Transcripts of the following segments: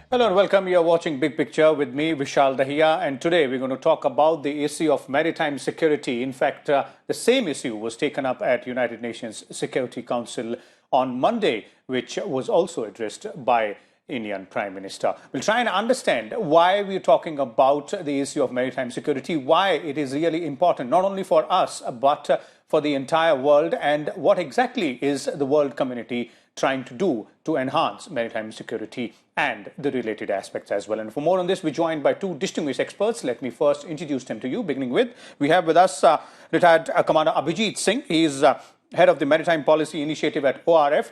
Hello and welcome. You are watching Big Picture with me, Vishal, Dahiya, and today we're going to talk about the issue of maritime security. In fact, the same issue was taken up at United Nations Security Council on Monday, which was also addressed by Indian Prime Minister. We'll try and understand why we're talking about the issue of maritime security, why it is really important, not only for us, but for the entire world, and what exactly is the world community trying to do to enhance maritime security and the related aspects as well. And for more on this, we're joined by two distinguished experts. Let me first introduce them to you, beginning with, we have with us retired Commander Abhijit Singh. He is head of the Maritime Policy Initiative at ORF.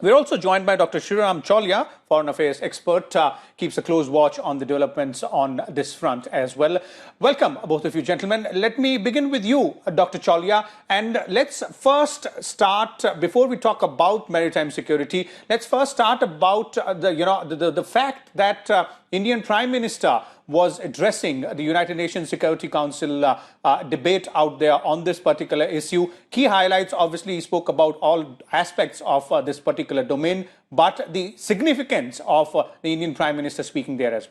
We're also joined by Dr. Sreeram Chaulia, foreign affairs expert, keeps a close watch on the developments on this front as well. Welcome, both of you gentlemen. Let me begin with you, Dr. Chaulia, and let's first start, before we talk about maritime security, let's first start about the fact that Indian Prime Minister was addressing the United Nations Security Council debate out there on this particular issue. Key highlights, obviously, he spoke about all aspects of this particular domain, but the significance of the Indian Prime Minister speaking there as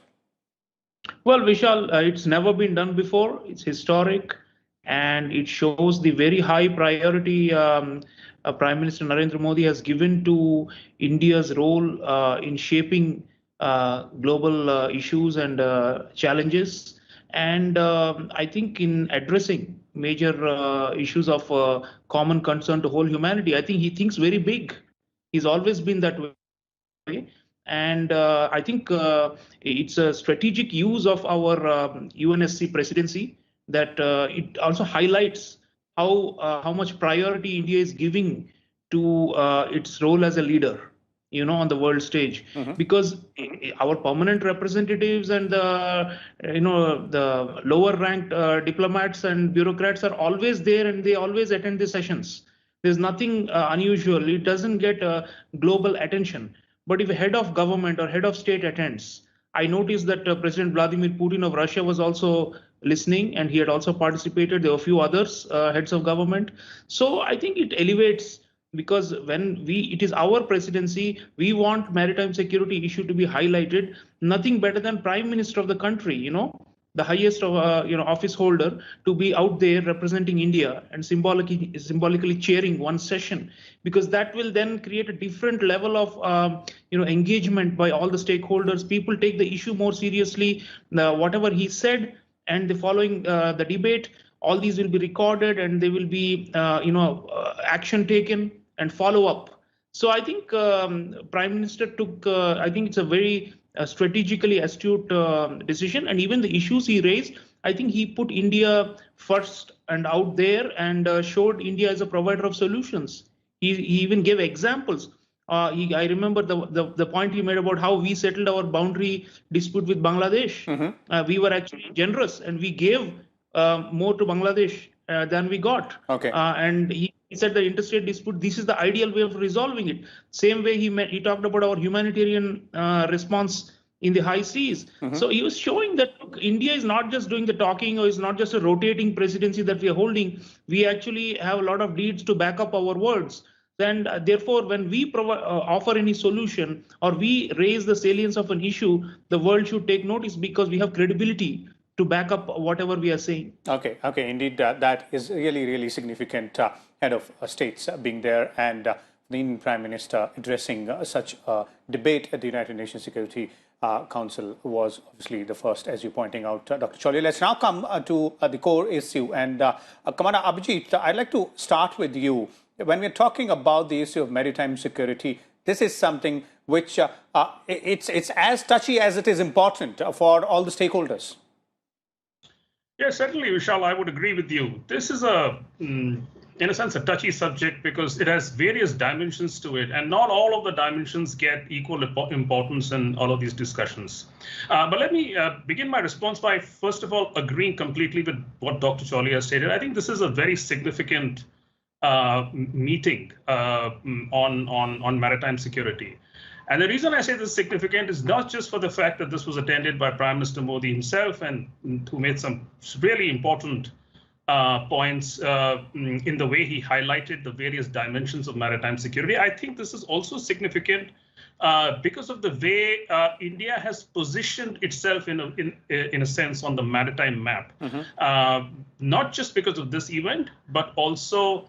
well. Well, Vishal, it's never been done before. It's historic, and it shows the very high priority Prime Minister Narendra Modi has given to India's role in shaping global issues and challenges, and I think in addressing major issues of common concern to whole humanity. I think he thinks very big. He's always been that way, and I think it's a strategic use of our UNSC presidency that it also highlights how much priority India is giving to its role as a leader, on the world stage, because our permanent representatives and the lower ranked diplomats and bureaucrats are always there, and they always attend the sessions. There's nothing unusual. It doesn't get global attention. But if a head of government or head of state attends, I noticed that President Vladimir Putin of Russia was also listening, and he had also participated. There were a few others, heads of government. So I think it elevates, because when it is our presidency, we want maritime security issue to be highlighted. Nothing better than Prime Minister of the country, the highest of office holder, to be out there representing India and symbolically chairing one session, because that will then create a different level of engagement by all the stakeholders. People take the issue more seriously. Whatever he said and the following the debate, all these will be recorded, and there will be action taken and follow up. So I think Prime Minister took, I think it's a very strategically astute decision, and even the issues he raised, I think he put India first and out there, and showed India as a provider of solutions. He even gave examples. I remember the point he made about how we settled our boundary dispute with Bangladesh. We were actually generous, and we gave more to Bangladesh than we got. Okay. And he said the interstate dispute, this is the ideal way of resolving it. Same way he talked about our humanitarian response in the high seas. So he was showing that, look, India is not just doing the talking, or is not just a rotating presidency that we are holding. We actually have a lot of deeds to back up our words. And therefore, when we offer any solution, or we raise the salience of an issue, the world should take notice, because we have credibility to back up whatever we are saying. Okay, indeed, that is really, really significant. Head of states being there, and the Indian Prime Minister addressing such a debate at the United Nations Security Council was obviously the first, as you're pointing out, Dr. Chaulia. Let's now come to the core issue. And Commander Abhijit, I'd like to start with you. When we're talking about the issue of maritime security, this is something which it's as touchy as it is important for all the stakeholders. Yes, certainly, Vishal, I would agree with you. This is in a sense, a touchy subject, because it has various dimensions to it, and not all of the dimensions get equal importance in all of these discussions. But let me begin my response by, first of all, agreeing completely with what Dr. Chaulia stated. I think this is a very significant meeting on maritime security. And the reason I say this is significant is not just for the fact that this was attended by Prime Minister Modi himself, and who made some really important points in the way he highlighted the various dimensions of maritime security. I think this is also significant because of the way India has positioned itself in a sense on the maritime map. Not just because of this event, but also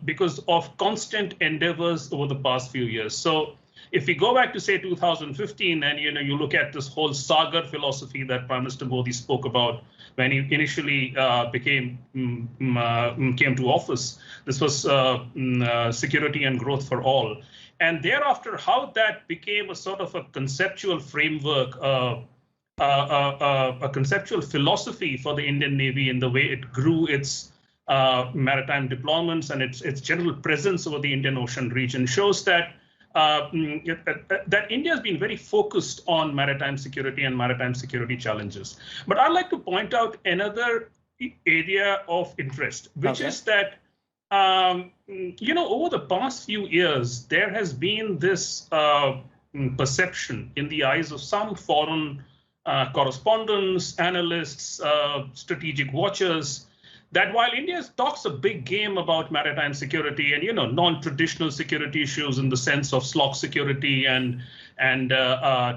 because of constant endeavors over the past few years. So if we go back to say 2015, and you look at this whole Sagar philosophy that Prime Minister Modi spoke about when he initially came to office, this was security and growth for all. And thereafter, how that became a sort of a conceptual framework, a conceptual philosophy for the Indian Navy in the way it grew its maritime deployments and its general presence over the Indian Ocean region shows that that India has been very focused on maritime security and maritime security challenges. But I'd like to point out another area of interest, which is that, over the past few years, there has been this perception in the eyes of some foreign correspondents, analysts, strategic watchers, that while India talks a big game about maritime security and non-traditional security issues in the sense of SLOC security and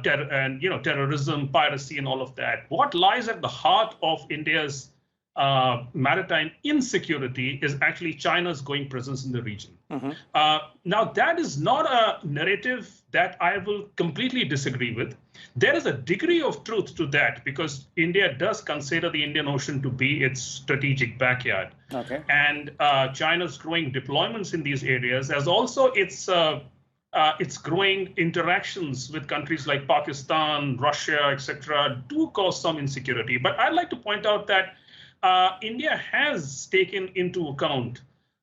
terrorism, piracy, and all of that, what lies at the heart of India's maritime insecurity is actually China's growing presence in the region. Now, that is not a narrative that I will completely disagree with. There is a degree of truth to that because India does consider the Indian Ocean to be its strategic backyard. And China's growing deployments in these areas, as also its growing interactions with countries like Pakistan, Russia, etc., do cause some insecurity. But I'd like to point out that India has taken into account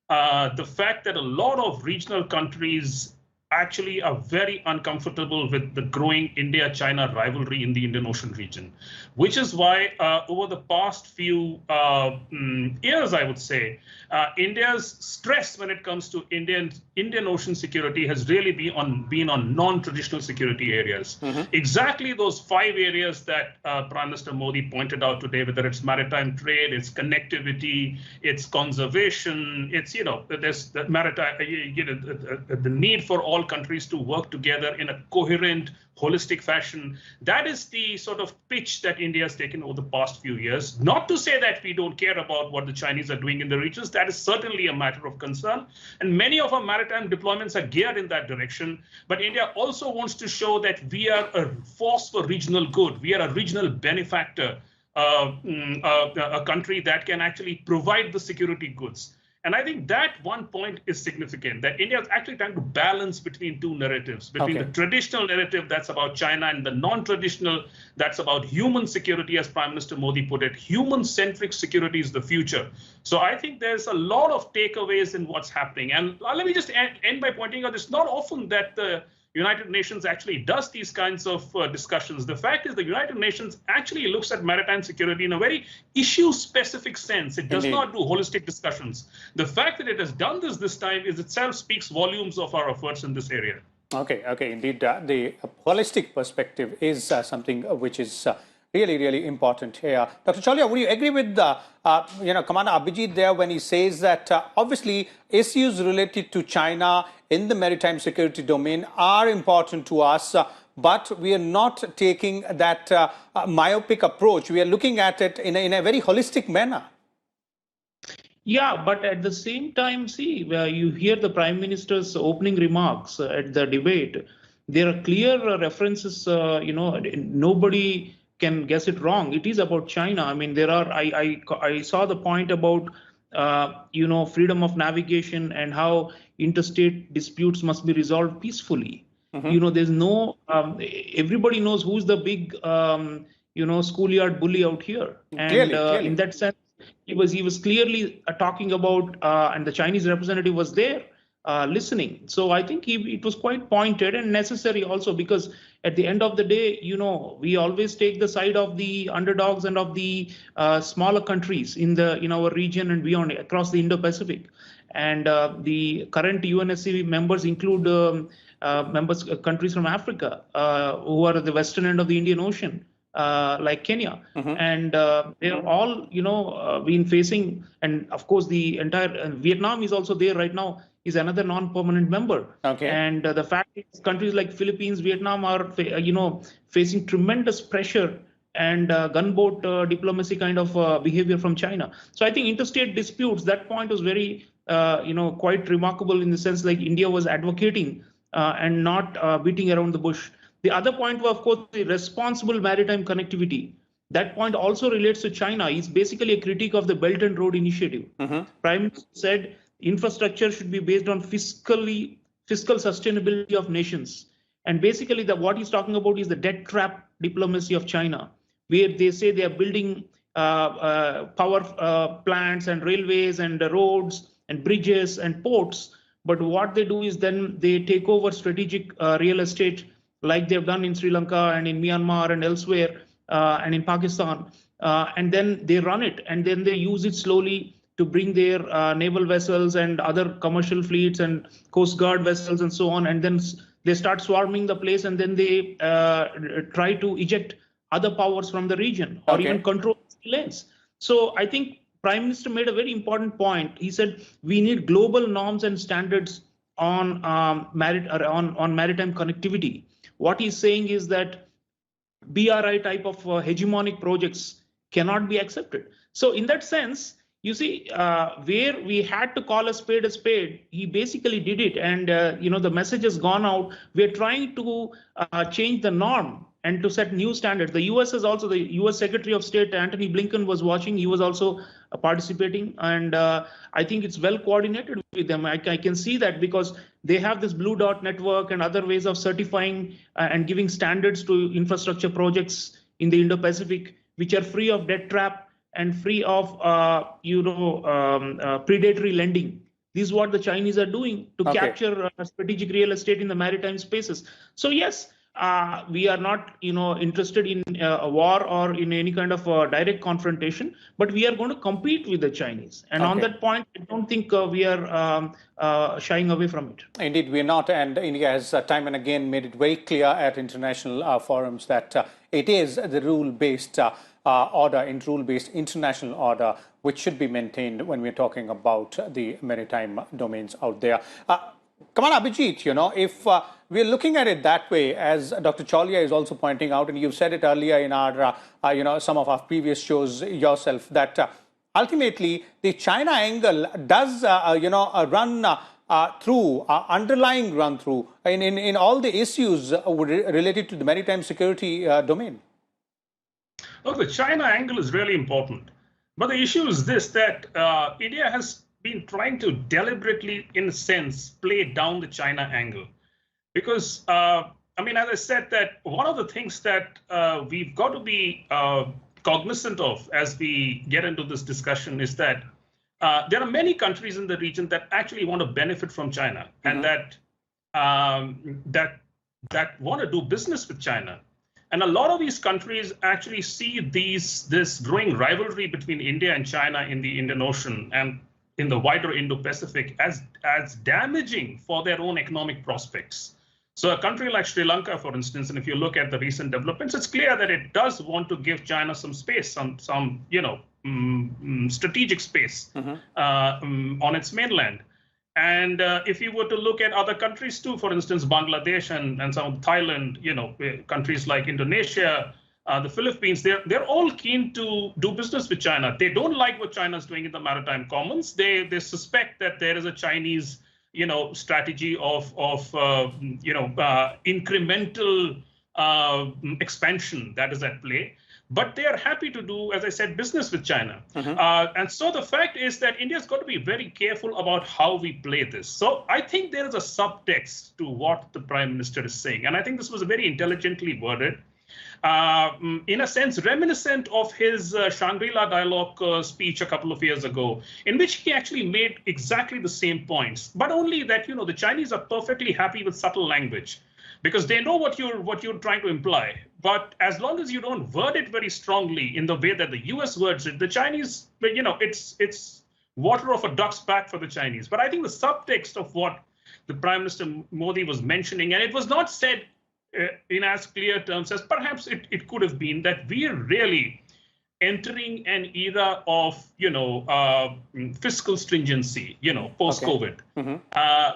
the fact that a lot of regional countries actually are very uncomfortable with the growing India-China rivalry in the Indian Ocean region, which is why over the past few years, I would say, India's stress when it comes to Indian Ocean security has really been on non-traditional security areas. Exactly those 5 areas that Prime Minister Modi pointed out today, whether it's maritime trade, it's connectivity, it's conservation, it's there's the maritime, the need for all countries to work together in a coherent, holistic fashion. That is the sort of pitch that India has taken over the past few years. Not to say that we don't care about what the Chinese are doing in the regions. That is certainly a matter of concern. And many of our maritime deployments are geared in that direction. But India also wants to show that we are a force for regional good. We are a regional benefactor, a country that can actually provide the security goods. And I think that one point is significant, that India is actually trying to balance between two narratives, between the traditional narrative that's about China and the non-traditional that's about human security, as Prime Minister Modi put it. Human-centric security is the future. So I think there's a lot of takeaways in what's happening. And let me just end by pointing out it's not often that the United Nations actually does these kinds of discussions. The fact is the United Nations actually looks at maritime security in a very issue-specific sense. It does not do holistic discussions. The fact that it has done this time is itself speaks volumes of our efforts in this area. Okay, indeed. The holistic perspective is something which is really important here. Dr. Chaulia, would you agree with Commander Abhijit there when he says that obviously issues related to China in the maritime security domain are important to us, but we are not taking that myopic approach. We are looking at it in a very holistic manner. Yeah, but at the same time, see, you hear the Prime Minister's opening remarks at the debate. There are clear references, nobody can guess it wrong. It is about China. I mean, I saw the point about, freedom of navigation and how interstate disputes must be resolved peacefully. There's no, everybody knows who's the big, schoolyard bully out here. And clearly. In that sense, he was clearly talking about, and the Chinese representative was there listening. So I think it was quite pointed and necessary also, because at the end of the day, we always take the side of the underdogs and of the smaller countries in our region and beyond, across the Indo-Pacific. And the current UNSC members include countries from Africa who are at the western end of the Indian Ocean, like Kenya. And they're all, been facing, and of course the entire Vietnam is also there right now is another non-permanent member. Okay. And the fact is countries like Philippines, Vietnam are, facing tremendous pressure and gunboat diplomacy kind of behavior from China. So I think interstate disputes, that point was very, quite remarkable in the sense like India was advocating and not beating around the bush. The other point was, of course, the responsible maritime connectivity. That point also relates to China. It's basically a critique of the Belt and Road Initiative. Prime Minister said infrastructure should be based on fiscal sustainability of nations. And basically what he's talking about is the debt trap diplomacy of China, where they say they are building power plants and railways and roads and bridges and ports. But what they do is then they take over strategic real estate like they've done in Sri Lanka and in Myanmar and elsewhere and in Pakistan. And then they run it and then they use it slowly to bring their naval vessels and other commercial fleets and Coast Guard vessels and so on. And then they start swarming the place and then they try to eject other powers from the region or even control lanes. So I think Prime Minister made a very important point. He said we need global norms and standards on maritime connectivity. What he's saying is that BRI type of hegemonic projects cannot be accepted. So in that sense, you see, where we had to call a spade, he basically did it. And, the message has gone out. We're trying to change the norm and to set new standards. The US is also, the US Secretary of State, Antony Blinken, was watching. He was also participating. And I think it's well coordinated with them. I can see that because they have this Blue Dot network and other ways of certifying and giving standards to infrastructure projects in the Indo-Pacific, which are free of debt trap and free of, predatory lending. This is what the Chinese are doing to capture strategic real estate in the maritime spaces. So yes, we are not, interested in a war or in any kind of direct confrontation, but we are going to compete with the Chinese. And on that point, I don't think we are shying away from it. Indeed, we are not. And India has time and again made it very clear at international forums that it is the rule-based rule-based international order which should be maintained when we're talking about the maritime domains out there. Come on, Abhijit, if we're looking at it that way, as Dr. Chaulia is also pointing out, and you've said it earlier in our, some of our previous shows yourself, that ultimately the China angle does, run underlying run through in all the issues related to the maritime security domain. Look, the China angle is really important. But the issue is this, that India has been trying to deliberately, in a sense, play down the China angle. Because, as I said, that one of the things that we've got to be cognizant of as we get into this discussion is that there are many countries in the region that actually want to benefit from China and that want to do business with China. And a lot of these countries actually see this growing rivalry between India and China in the Indian Ocean and in the wider Indo-Pacific as damaging for their own economic prospects. So a country like Sri Lanka, for instance, and if you look at the recent developments, it's clear that it does want to give China some space, some strategic space on its mainland. And if you were to look at other countries too, for instance, Bangladesh and some of Thailand, countries like Indonesia, the Philippines, they're all keen to do business with China. They don't like what China's doing in the Maritime Commons. They suspect that there is a Chinese, strategy of incremental expansion that is at play. But they are happy to do, as I said, business with China. And so the fact is that India's got to be very careful about how we play this. So I think there is a subtext to what the Prime Minister is saying. And I think this was very intelligently worded. In a sense, reminiscent of his Shangri-La dialogue speech a couple of years ago, in which he actually made exactly the same points, but only that, the Chinese are perfectly happy with subtle language because they know what you're trying to imply. But as long as you don't word it very strongly in the way that the US words it, the Chinese, it's water off a duck's back for the Chinese. But I think the subtext of what the Prime Minister Modi was mentioning, and it was not said in as clear terms as perhaps it could have been, that we are really entering an era of, fiscal stringency, post-COVID. Okay.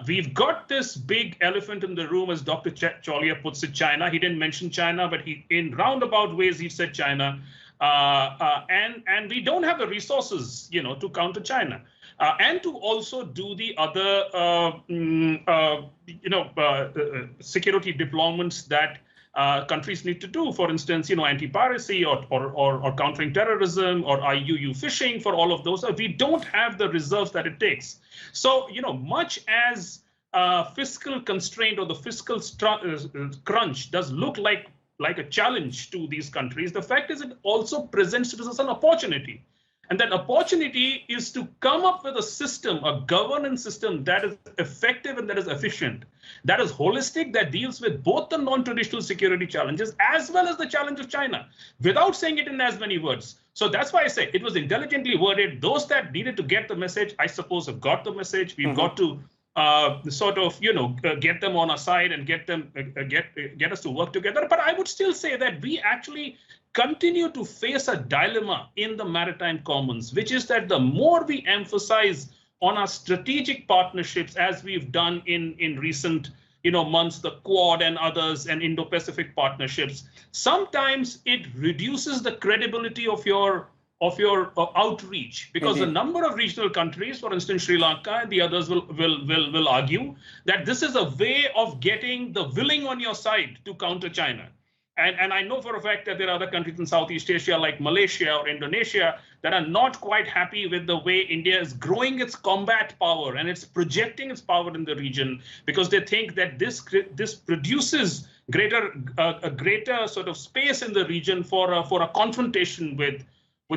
We've got this big elephant in the room, as Dr. Chaulia puts it, China. He didn't mention China, but in roundabout ways, he said China. And we don't have the resources, to counter China. And to also do the other, security deployments that countries need to do. For instance, anti-piracy or countering terrorism or IUU fishing. For all of those, we don't have the reserves that it takes. So, much as fiscal constraint or the fiscal crunch does look like a challenge to these countries, the fact is it also presents it as an opportunity. And that opportunity is to come up with a system, a governance system that is effective and that is efficient, that is holistic, that deals with both the non-traditional security challenges as well as the challenge of China, without saying it in as many words. So that's why I say it was intelligently worded. Those that needed to get the message, I suppose, have got the message. We've got to get them on our side and get us to work together. But I would still say that we actually continue to face a dilemma in the maritime commons, which is that the more we emphasize on our strategic partnerships, as we've done in recent months, the Quad and others and Indo-Pacific partnerships, sometimes it reduces the credibility of your outreach, because Indeed. a number of regional countries, for instance, Sri Lanka and the others will argue that this is a way of getting the willing on your side to counter China. And I know for a fact that there are other countries in Southeast Asia like Malaysia or Indonesia that are not quite happy with the way India is growing its combat power and it's projecting its power in the region, because they think that this produces a greater sort of space in the region for a confrontation with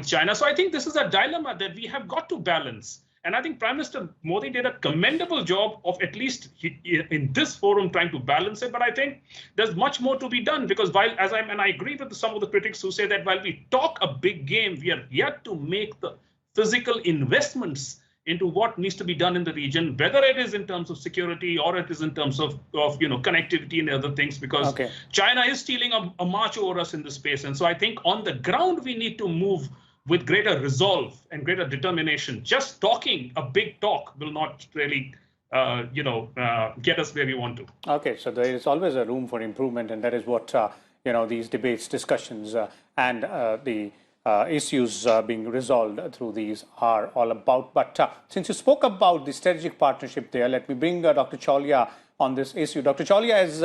China. So I think this is a dilemma that we have got to balance. And I think Prime Minister Modi did a commendable job of, at least in this forum, trying to balance it. But I think there's much more to be done, because and I agree with some of the critics who say that while we talk a big game, we are yet to make the physical investments into what needs to be done in the region, whether it is in terms of security or it is in terms of connectivity and other things, because China is stealing a march over us in this space. And so I think on the ground, we need to move with greater resolve and greater determination. Just talking a big talk will not really, get us where we want to. Okay, so there is always a room for improvement, and that is what these debates, discussions, and the issues being resolved through these are all about. But since you spoke about the strategic partnership there, let me bring Dr. Chaulia on this issue. Dr. Chaulia, as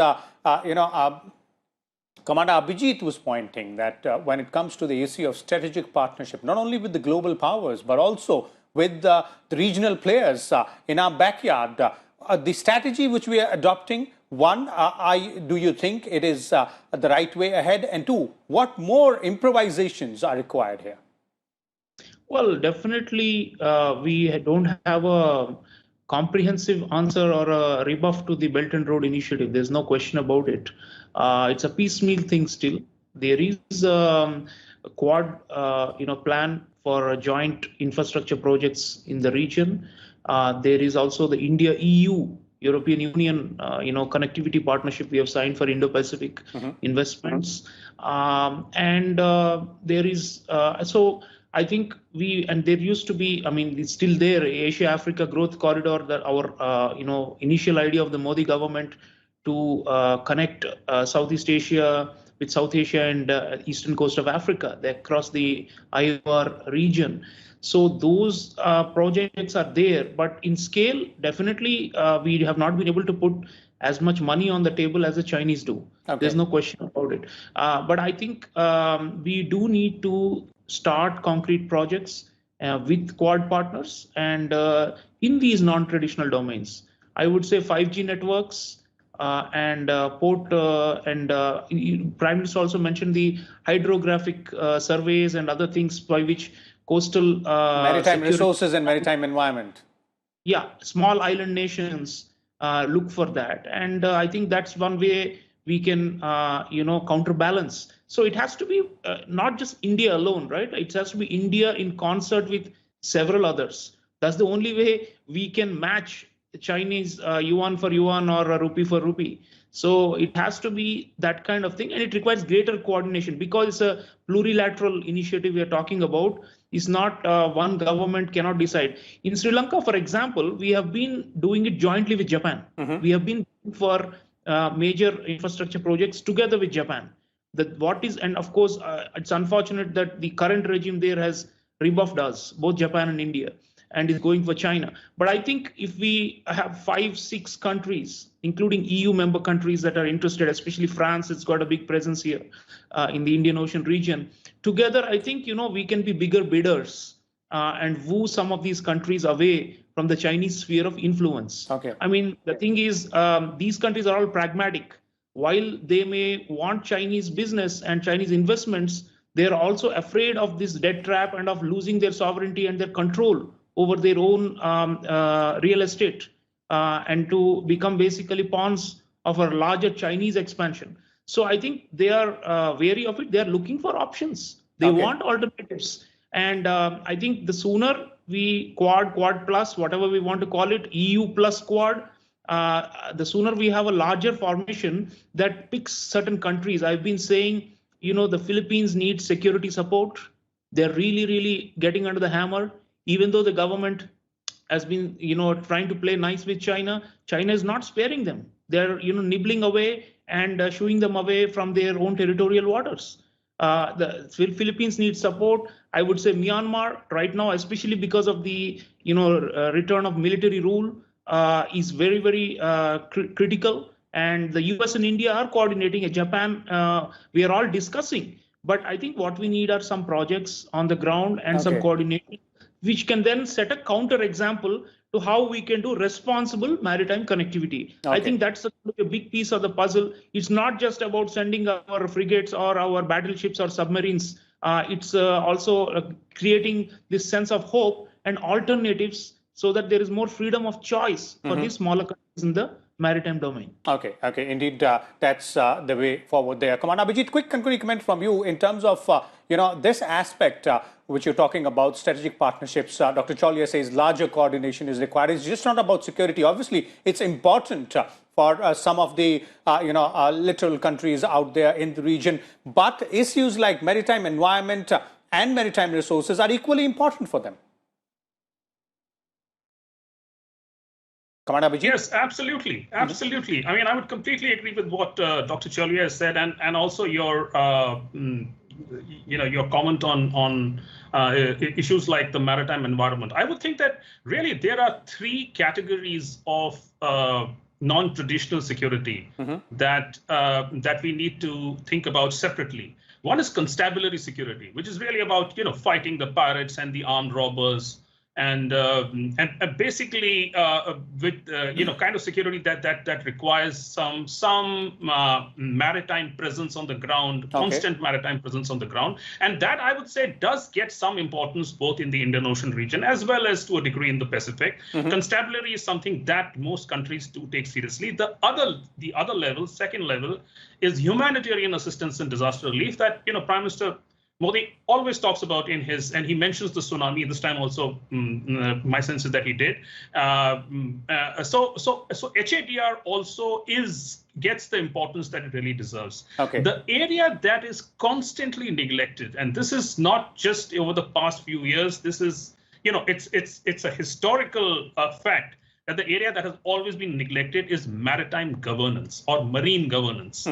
Commander Abhijit was pointing that when it comes to the issue of strategic partnership, not only with the global powers, but also with the regional players in our backyard, the strategy which we are adopting, one, do you think it is the right way ahead? And two, what more improvisations are required here? Well, definitely we don't have a comprehensive answer or a rebuff to the Belt and Road Initiative. There's no question about it. It's a piecemeal thing still. There is a Quad plan for joint infrastructure projects in the region. There is also the India-EU, European Union, connectivity partnership we have signed for Indo-Pacific investments. And there is, so I think there used to be, it's still there, Asia-Africa Growth Corridor, that our, initial idea of the Modi government to connect Southeast Asia with South Asia and eastern coast of Africa. They cross the IOR region. So those projects are there, but in scale, definitely we have not been able to put as much money on the table as the Chinese do. Okay. There's no question about it. But I think we do need to start concrete projects with Quad partners and in these non-traditional domains. I would say 5G networks, and port and Prime Minister also mentioned the hydrographic surveys and other things by which coastal maritime resources and maritime environment. Yeah, small island nations look for that, and I think that's one way we can counterbalance. So it has to be not just India alone, right? It has to be India in concert with several others. That's the only way we can match Chinese yuan for yuan or a rupee for rupee. So it has to be that kind of thing, and it requires greater coordination because it's a plurilateral initiative we are talking about. It's not one government cannot decide. In Sri Lanka, for example, we have been doing it jointly with Japan. We have been for major infrastructure projects together with Japan. And of course, it's unfortunate that the current regime there has rebuffed us, both Japan and India, and is going for China. But I think if we have 5-6 countries, including EU member countries that are interested, especially France, it's got a big presence here in the Indian Ocean region. Together, I think, we can be bigger bidders and woo some of these countries away from the Chinese sphere of influence. Okay. I mean, the thing is, these countries are all pragmatic. While they may want Chinese business and Chinese investments, they're also afraid of this debt trap and of losing their sovereignty and their control over their own real estate and to become basically pawns of a larger Chinese expansion. So I think they are wary of it. They are looking for options. They want alternatives. And I think the sooner we quad plus, whatever we want to call it, EU plus quad, the sooner we have a larger formation that picks certain countries. I've been saying, the Philippines needs security support. They're really, really getting under the hammer. Even though the government has been, trying to play nice with China, China is not sparing them. They're, nibbling away and shooing them away from their own territorial waters. The Philippines need support. I would say Myanmar right now, especially because of the, return of military rule, is very, very critical. And the US and India are coordinating. Japan, we are all discussing. But I think what we need are some projects on the ground and some coordination, which can then set a counter example to how we can do responsible maritime connectivity. I think that's a big piece of the puzzle. It's not just about sending our frigates or our battleships or submarines. It's also creating this sense of hope and alternatives so that there is more freedom of choice for these smaller countries in the maritime domain. Okay. Indeed, that's the way forward there. Come on, Abhijit, quick concluding comment from you in terms of, this aspect which you're talking about, strategic partnerships. Dr. Chaulia says larger coordination is required. It's just not about security. Obviously, it's important for some of the, littoral countries out there in the region. But issues like maritime environment and maritime resources are equally important for them. Come on, Abhijit. Yes, absolutely. Absolutely. I mean, I would completely agree with what Dr. Chaulia has said, and also your your comment on issues like the maritime environment. I would think that really there are 3 categories of non-traditional security that we need to think about separately. One is constabulary security, which is really about fighting the pirates and the armed robbers. And basically with kind of security that requires some maritime presence on the ground, constant maritime presence on the ground, and that I would say does get some importance both in the Indian Ocean region as well as to a degree in the Pacific. Constabulary is something that most countries do take seriously. The other level, second level, is humanitarian assistance and disaster relief that Prime Minister Modi always talks about in his, and he mentions the tsunami this time also. My sense is that he did. So HADR also gets the importance that it really deserves. The area that is constantly neglected, and this is not just over the past few years. This is, it's a historical fact that the area that has always been neglected is maritime governance or marine governance.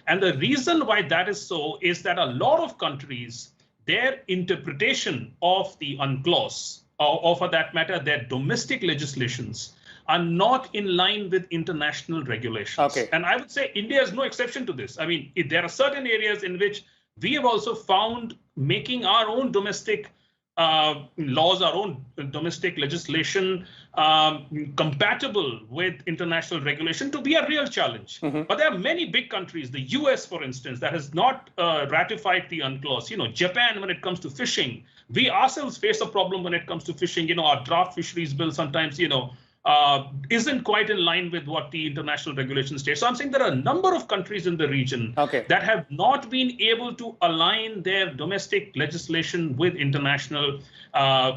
And the reason why that is so is that a lot of countries, their interpretation of the UNCLOS, or for that matter, their domestic legislations, are not in line with international regulations. And I would say India is no exception to this. I mean, there are certain areas in which we have also found making our own domestic laws, our own domestic legislation compatible with international regulation to be a real challenge. But there are many big countries, the US, for instance, that has not ratified the UNCLOS. Japan, when it comes to fishing, we ourselves face a problem when it comes to fishing. Our draft fisheries bill sometimes, isn't quite in line with what the international regulations state. So I'm saying there are a number of countries in the region that have not been able to align their domestic legislation with international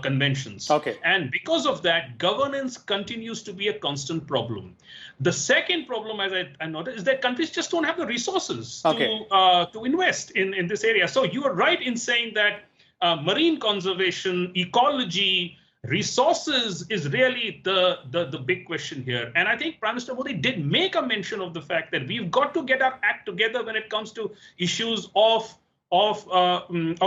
conventions. And because of that, governance continues to be a constant problem. The second problem, as I noticed, is that countries just don't have the resources to invest in this area. So you are right in saying that marine conservation, ecology, resources is really the big question here. And I think Prime Minister Modi did make a mention of the fact that we've got to get our act together when it comes to issues of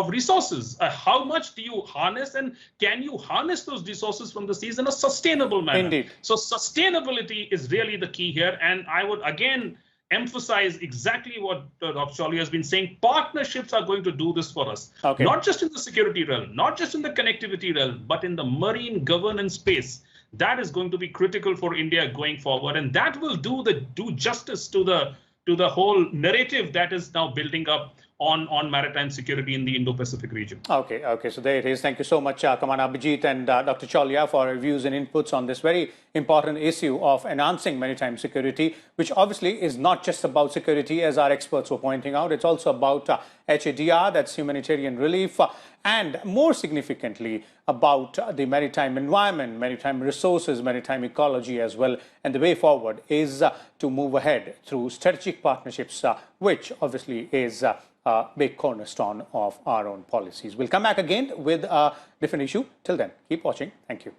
resources. How much do you harness, and can you harness those resources from the seas in a sustainable manner? Indeed. So sustainability is really the key here. And I would again emphasize exactly what Dr. Chaulia has been saying. Partnerships are going to do this for us, not just in the security realm, not just in the connectivity realm, but in the marine governance space. That is going to be critical for India going forward, and that will do justice to the whole narrative that is now building up on maritime security in the Indo-Pacific region. Okay, so there it is. Thank you so much, Commander Abhijit and Dr. Chaulia, for your views and inputs on this very important issue of enhancing maritime security, which obviously is not just about security, as our experts were pointing out. It's also about HADR, that's humanitarian relief, and more significantly about the maritime environment, maritime resources, maritime ecology as well. And the way forward is to move ahead through strategic partnerships, which obviously is a big cornerstone of our own policies. We'll come back again with a different issue. Till then, keep watching. Thank you.